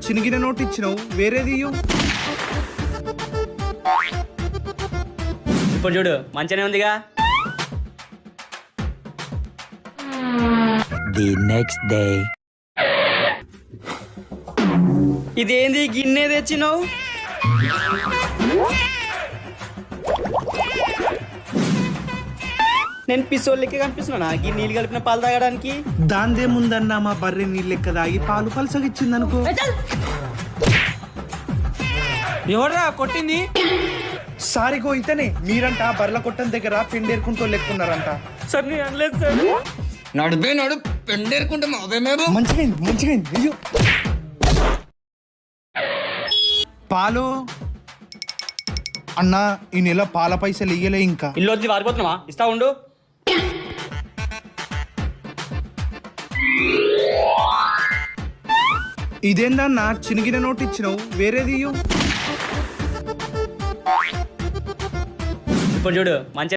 చినిగిన note ఇచ్చినావు, వేరేది ఇయ్యు. ఇప్పుడు చూడు మంచిగానే ఉందిగా. The next day. ఇదేంది గిన్నె తెచ్చినావు? నేను పిసోల్ లెక్క కనిపిస్తున్నా ఈ నీళ్ళు కలిపిన పాలు తాగడానికి. దాందేముందన్నా, మా బర్రె నీళ్ళు లెక్క తాగి పాలు పలసగిచ్చింది అనుకో. ఎవరా కొట్టింది? సారిగో ఇతనే. మీరంట బర్రెల కొట్టం దగ్గర పిండేరుకుంటూ లెక్కున్నారంట. సార్ నేను అనలేదు సార్. నడు పెండేరుకుంటే మావేమేమో. మంచిగా అయ్యో. పాలు అన్నా, ఈ నెల పాల పైసలు ఇయ్యలే ఇంకా. ఇల్లు వద్దు వారిపోతున్నావా? ఇస్తా ఉండు. ఇదేందన్నా చినిగిన నోట్ ఇచ్చినావు, వేరేది ఇయ్యు. ఇప్పుడు చూడు మంచి